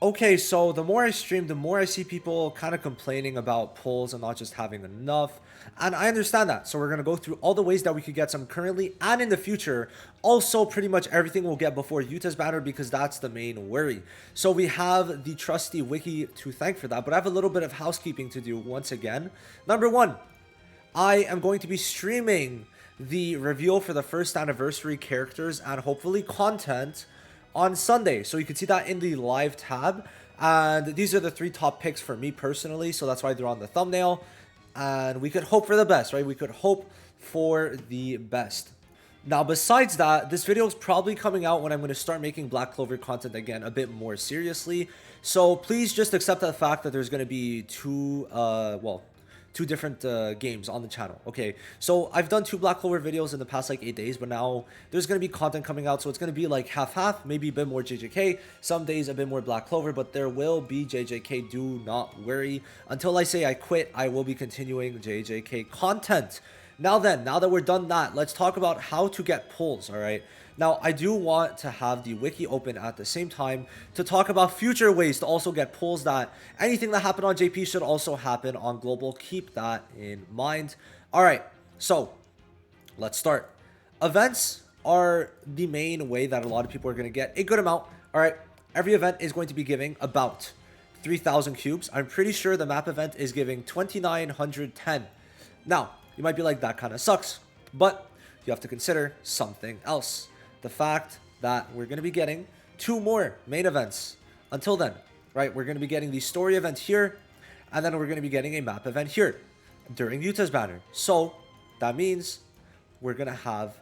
Okay, so the more I stream, the more I see people kind of complaining about pulls and not just having enough. And I understand that. So we're going to go through all the ways that we could get some currently and in the future. Also, pretty much everything we'll get before YUTA's banner because that's the main worry. So we have the trusty wiki to thank for that. But I have a little bit of housekeeping to do once again. Number one, I am going to be streaming the reveal for the first anniversary characters and hopefully content on Sunday. So you can see that in the live tab. And these are the 3 top picks for me personally. So that's why they're on the thumbnail. And we could hope for the best, right? We could hope for the best. Now, besides that, this video is probably coming out when I'm going to start making Black Clover content again a bit more seriously. So please just accept the fact that there's going to be two different games on the channel. Okay, so I've done 2 Black Clover videos in the past like 8 days, but now there's going to be content coming out, so it's going to be like half-half, maybe a bit more JJK, some days a bit more Black Clover, but there will be JJK, do not worry. Until I say I quit, I will be continuing JJK content. Now that we're done that, let's talk about how to get pulls, all right? Now, I do want to have the wiki open at the same time to talk about future ways to also get pulls that anything that happened on JP should also happen on Global. Keep that in mind. All right, so let's start. Events are the main way that a lot of people are going to get a good amount. All right, every event is going to be giving about 3,000 cubes. I'm pretty sure the map event is giving 2,910. Now, you might be like, that kind of sucks, but you have to consider something else. The fact that we're going to be getting 2 more main events until then, right? We're going to be getting the story event here, and then we're going to be getting a map event here during YUTA's banner. So that means we're going to have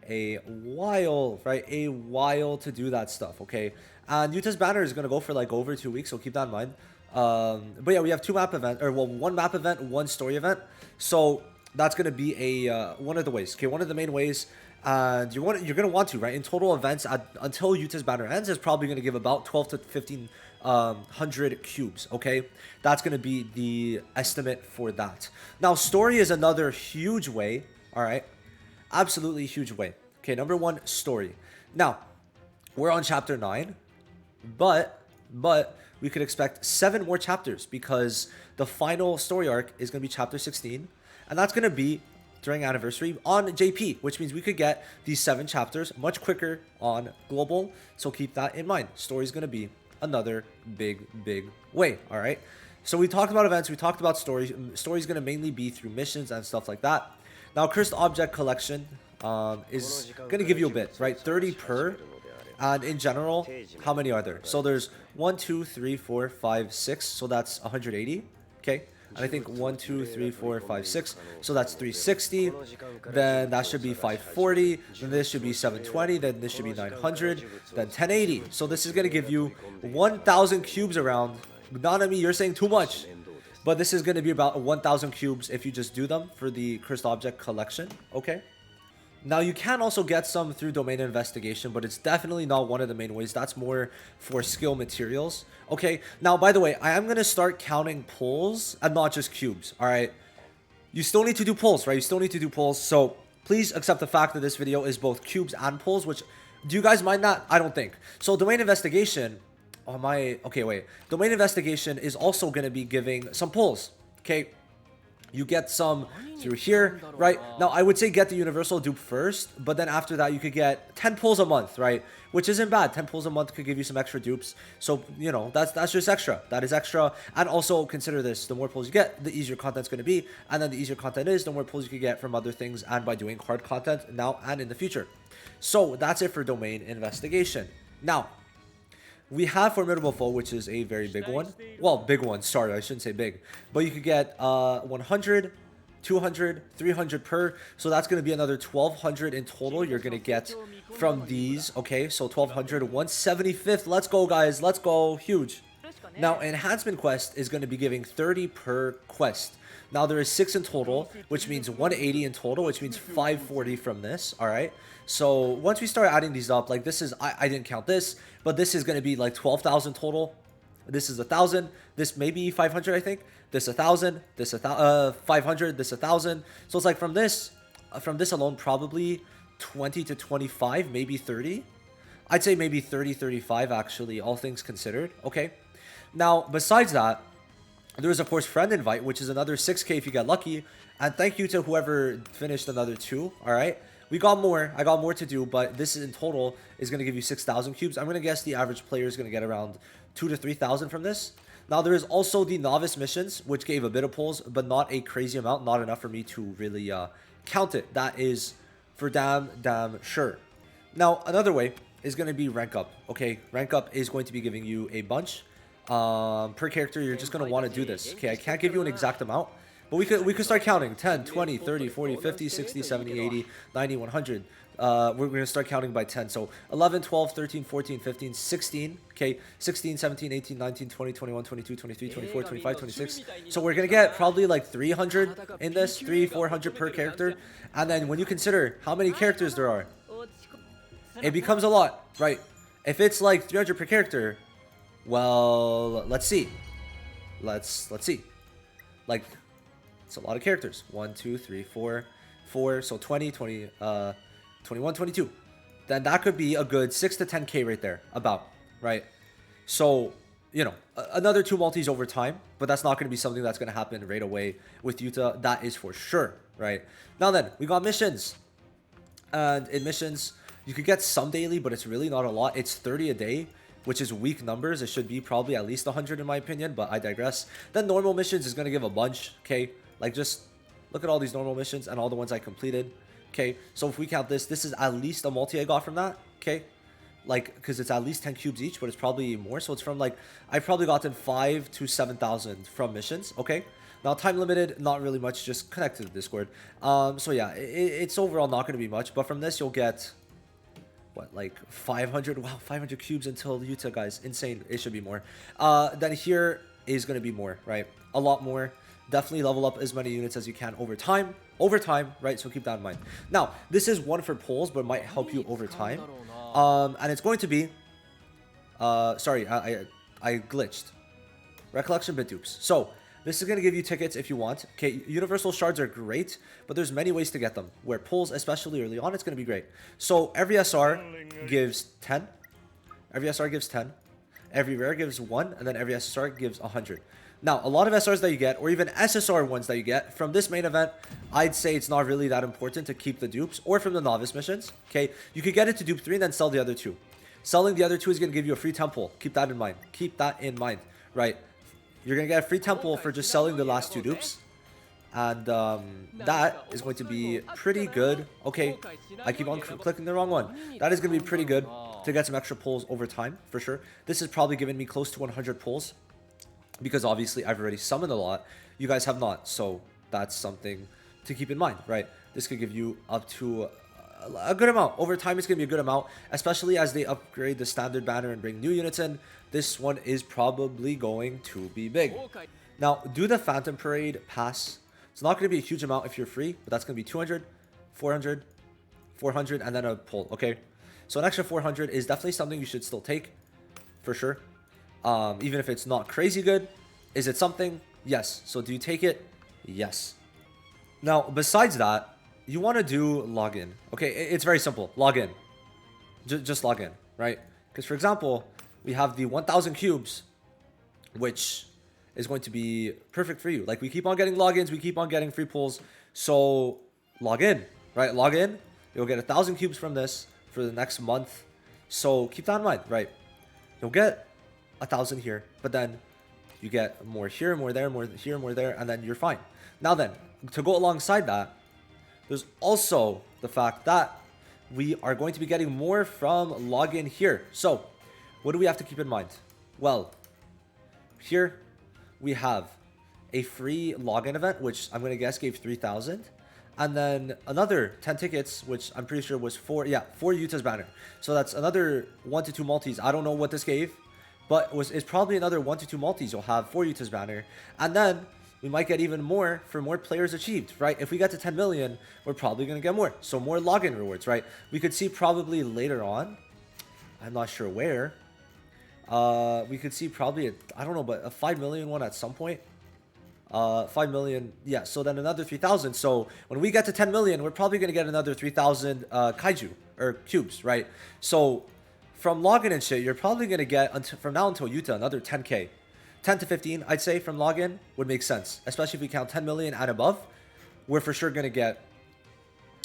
a while, right? A while to do that stuff, okay? And YUTA's banner is going to go for like over 2 weeks, so keep that in mind. But yeah, we have 2 map events, or well, 1 map event, 1 story event. So that's going to be a one of the ways, okay? One of the main ways. And you're going to want to, right? In total events, until YUTA's banner ends, is probably going to give about 12 to 1,500 cubes, okay? That's going to be the estimate for that. Now, story is another huge way, all right? Absolutely huge way. Okay, number 1, story. Now, we're on chapter 9, but we could expect 7 more chapters because the final story arc is going to be chapter 16, and that's going to be during anniversary on JP, which means we could get these 7 chapters much quicker on Global. So keep that in mind. Story is going to be another big way. All right. So we talked about events. We talked about stories. Story is going to mainly be through missions and stuff like that. Now, cursed object collection is going to give you a bit, right? 30 per. And in general, how many are there? So there's 1, 2, 3, 4, 5, 6. So that's 180. Okay. And I think 1, 2, 3, 4, 5, 6. So that's 360. Then that should be 540. Then this should be 720. Then this should be 900. Then 1080. So this is going to give you 1,000 cubes around. Nanami, you're saying too much. But this is going to be about 1,000 cubes if you just do them for the cursed object collection. Okay. Now, you can also get some through domain investigation, but it's definitely not one of the main ways. That's more for skill materials. Okay, now, by the way, I am going to start counting pulls and not just cubes, all right? You still need to do pulls, right? You still need to do pulls, so please accept the fact that this video is both cubes and pulls, which, do you guys mind that? I don't think. So, domain investigation, okay, wait. Domain investigation is also going to be giving some pulls, okay? You get some through here, right? Now, I would say get the universal dupe first, but then after that, you could get 10 pulls a month, right? Which isn't bad. 10 pulls a month could give you some extra dupes. So, you know, that's just extra. That is extra. And also consider this. The more pulls you get, the easier content's going to be. And then the easier content is, the more pulls you can get from other things and by doing hard content now and in the future. So, that's it for domain investigation. Now, we have Formidable Foe, which is a very big one. Well, big one. Sorry, I shouldn't say big. But you could get 100, 200, 300 per. So that's going to be another 1,200 in total you're going to get from these. Okay, so 1,200, 175th. Let's go, guys. Let's go. Huge. Now, Enhancement Quest is going to be giving 30 per quest. Now, there is 6 in total, which means 180 in total, which means 540 from this, all right? So, once we start adding these up, like this is, I didn't count this, but this is going to be like 12,000 total. This is 1,000. This may be 500, I think. This 1,000. This 500. This 1,000. So, it's like from this alone, probably 20 to 25, maybe 30. I'd say maybe 30, 35 actually, all things considered. Okay. Now, besides that, there is, of course, friend invite, which is another 6k if you get lucky. And thank you to whoever finished another 2. All right. We got more. I got more to do, but this in total is going to give you 6,000 cubes. I'm going to guess the average player is going to get around 2 to 3,000 from this. Now, there is also the novice missions, which gave a bit of pulls, but not a crazy amount. Not enough for me to really count it. That is for damn sure. Now, another way is going to be rank up. Okay, rank up is going to be giving you a bunch. Per character, you're just going to want to do this. Okay, I can't give you an exact amount, but we could start counting 10, 20, 30, 40, 50, 60, 70, 80, 90, 100. We're going to start counting by 10. So 11, 12, 13, 14, 15, 16. Okay, 16, 17, 18, 19, 20, 21, 22, 23, 24, 25, 26. So we're going to get probably like 300 in this, 400 per character. And then when you consider how many characters there are, it becomes a lot, right? If it's like 300 per character, well, let's see. Let's see. Like, it's a lot of characters. 1, 2, 3, 4, 4. So 20, 20, 21, 22. Then that could be a good 6 to 10k right there, about, right? So, you know, another 2 multis over time, but that's not going to be something that's going to happen right away with YUTA. That is for sure, right? Now then, we got missions. And in missions, you could get some daily, but it's really not a lot. It's 30 a day, which is weak numbers. It should be probably at least 100 in my opinion, but I digress. Then normal missions is going to give a bunch, okay? Like, just look at all these normal missions and all the ones I completed, okay? So if we count this, this is at least a multi I got from that, okay? Like, because it's at least 10 cubes each, but it's probably more. So it's from, like, I've probably gotten 5 to 7,000 from missions, okay? Now, time limited, not really much, just connect to the Discord. So yeah, it's overall not going to be much, but from this, you'll get... what, like 500? Wow, 500 cubes until YUTA, guys. Insane. It should be more. Then here is going to be more, right? A lot more. Definitely level up as many units as you can over time. Over time, right? So keep that in mind. Now, this is one for pulls, but might help you over time. And it's going to be... sorry, I glitched. Recollection bit dupes. So... this is going to give you tickets if you want. Okay, universal shards are great, but there's many ways to get them. Where pulls, especially early on, it's going to be great. So every SR gives 10. Every SR gives 10. Every rare gives 1, and then every SSR gives 100. Now, a lot of SRs that you get, or even SSR ones that you get from this main event, I'd say it's not really that important to keep the dupes, or from the novice missions. Okay, you could get it to dupe 3 and then sell the other 2. Selling the other 2 is going to give you a free temple. Keep that in mind. Keep that in mind, right? You're going to get a free temple for just selling the last 2 dupes. And that is going to be pretty good. Okay, I keep on clicking the wrong one. That is going to be pretty good to get some extra pulls over time, for sure. This has probably given me close to 100 pulls. Because obviously I've already summoned a lot. You guys have not. So that's something to keep in mind, right? This could give you up to a good amount. Over time, it's going to be a good amount. Especially as they upgrade the standard banner and bring new units in. This one is probably going to be big. Now, do the Phantom Parade pass. It's not going to be a huge amount if you're free, but that's going to be 200, 400, 400, and then a pull, okay? So an extra 400 is definitely something you should still take, for sure. Even if it's not crazy good. Is it something? Yes. So do you take it? Yes. Now, besides that, you want to do login. Okay, it's very simple. Login. Just log in, right? Because, for example... we have the 1,000 cubes, which is going to be perfect for you. Like, we keep on getting logins, we keep on getting free pulls. So, log in, right? Log in. You'll get 1,000 cubes from this for the next month. So, keep that in mind, right? You'll get 1,000 here, but then you get more here, more there, more here, more there, and then you're fine. Now then, to go alongside that, there's also the fact that we are going to be getting more from login here. So, what do we have to keep in mind? Well, here we have a free login event, which I'm going to guess gave 3,000. And then another 10 tickets, which I'm pretty sure was 4 YUTA's banner. So that's another 1 to 2 multis. I don't know what this gave, but it's probably another 1 to 2 multis you'll have for YUTA's banner. And then we might get even more for more players achieved, right? If we get to 10 million, we're probably going to get more. So more login rewards, right? We could see probably later on, I'm not sure where, we could see probably I don't know, but a 5 million one at some point. 5 million, yeah. So then another 3,000. So when we get to 10 million, we're probably gonna get another 3,000 kaiju or cubes, right? So from login and shit, you're probably going to get, from now until YUTA, another 10k. 10 to 15, I'd say, from login would make sense. Especially if we count 10 million and above. We're for sure going to get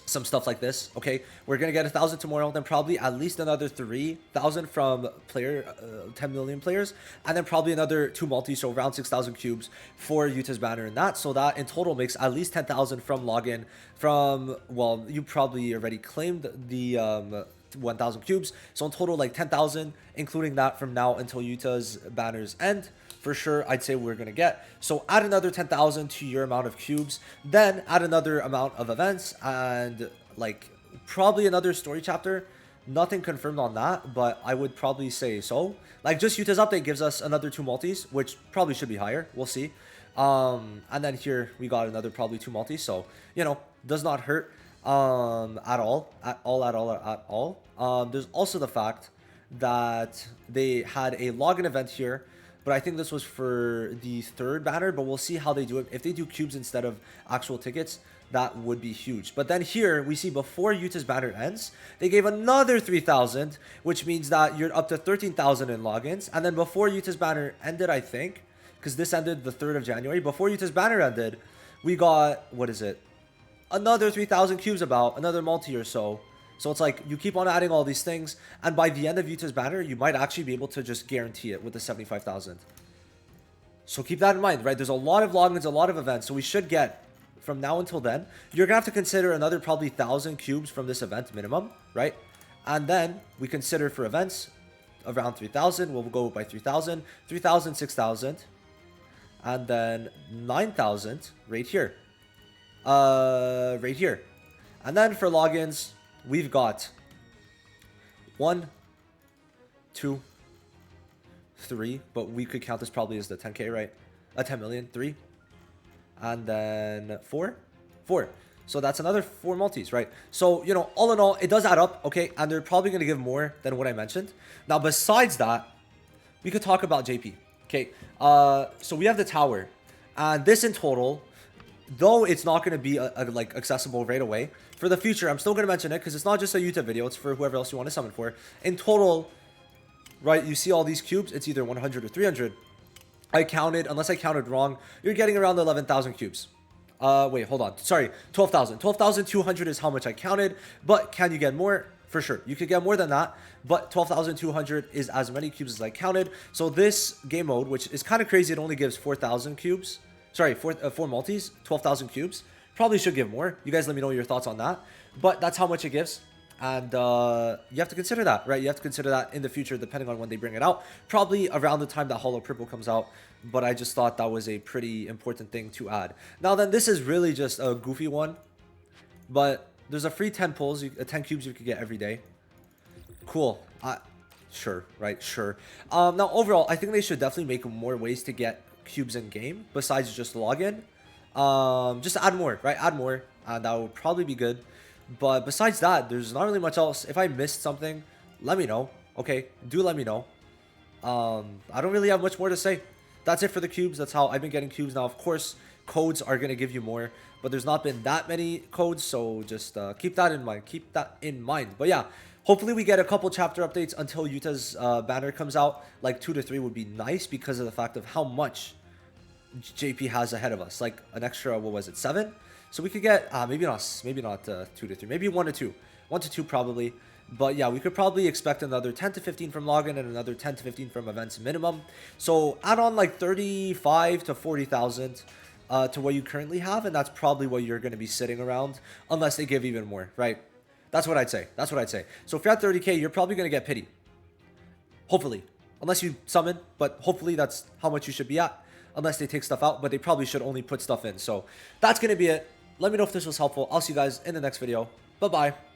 some stuff like this. Okay, we're going to get 1,000 tomorrow. Then probably at least another 3,000 from 10 million players. And then probably another 2 multi, so around 6,000 cubes for YUTA's banner and that. So that in total makes at least 10,000 from login. From, well, you probably already claimed the 1,000 cubes. So in total, like 10,000, including that from now until YUTA's banners end. For sure, I'd say we're going to get. So add another 10,000 to your amount of cubes. Then add another amount of events. And like probably another story chapter. Nothing confirmed on that, but I would probably say so. Like just YUTA's update gives us another 2 multis, which probably should be higher. We'll see. And then here we got another probably 2 multis. So, you know, does not hurt at all. There's also the fact that they had a login event here. But I think this was for the 3rd banner, but we'll see how they do it. If they do cubes instead of actual tickets, that would be huge. But then here, we see before YUTA's banner ends, they gave another 3,000, which means that you're up to 13,000 in logins. And then before YUTA's banner ended, I think, because this ended the 3rd of January, before YUTA's banner ended, we got, what is it? Another 3,000 cubes about, another multi or so. So it's like you keep on adding all these things, and by the end of YUTA's banner, you might actually be able to just guarantee it with the 75,000. So keep that in mind, right? There's a lot of logins, a lot of events, so we should get, from now until then, you're going to have to consider another probably 1,000 cubes from this event minimum, right? And then we consider for events around 3,000. We'll go by 3,000, 3,000, 6,000, and then 9,000 right here. Right here. And then for logins, we've got 1, 2, 3, but we could count this probably as the 10k, right? 10 million, 3, and then 4. So that's another 4 multis, right? So, you know, all in all, it does add up, okay? And they're probably going to give more than what I mentioned. Now, besides that, we could talk about JP, okay? So we have the tower, and this in total, though it's not going to be like accessible right away, for the future, I'm still going to mention it because it's not just a YUTA video. It's for whoever else you want to summon for. In total, right, you see all these cubes. It's either 100 or 300. I counted, unless I counted wrong, you're getting around 11,000 cubes. Wait, hold on. Sorry, 12,000. 12,200 is how much I counted. But can you get more? For sure. You could get more than that. But 12,200 is as many cubes as I counted. So this game mode, which is kind of crazy, it only gives 4,000 cubes. Sorry, 4 multis, 12,000 cubes. Probably should give more. You guys let me know your thoughts on that. But that's how much it gives. And you have to consider that, right? You have to consider that in the future, depending on when they bring it out. Probably around the time that Hollow Purple comes out. But I just thought that was a pretty important thing to add. Now then, this is really just a goofy one. But there's a free 10 pulls, 10 cubes you could get every day. Cool. Sure, right? Sure. Now, overall, I think they should definitely make more ways to get cubes in game besides just login. Just add more, right? Add more. That would probably be good. But besides that, there's not really much else. If I missed something, let me know. Okay, do let me know. I don't really have much more to say. That's it for the cubes. That's how I've been getting cubes. Now, of course, codes are going to give you more. But there's not been that many codes. So just keep that in mind. Keep that in mind. But yeah, hopefully we get a couple chapter updates until YUTA's banner comes out. Like 2 to 3 would be nice because of the fact of how much JP has ahead of us. Like an extra, what was it, 7? So we could get, maybe not 2 to 3, maybe 1 to 2. 1 to 2 probably. But yeah, we could probably expect another 10 to 15 from login and another 10 to 15 from events minimum. So add on like 35 to 40,000 to what you currently have. And that's probably what you're going to be sitting around unless they give even more, right? That's what I'd say. That's what I'd say. So if you're at 30k, you're probably going to get pity. Hopefully. Unless you summon, but hopefully that's how much you should be at. Unless they take stuff out, but they probably should only put stuff in. So that's going to be it. Let me know if this was helpful. I'll see you guys in the next video. Bye-bye.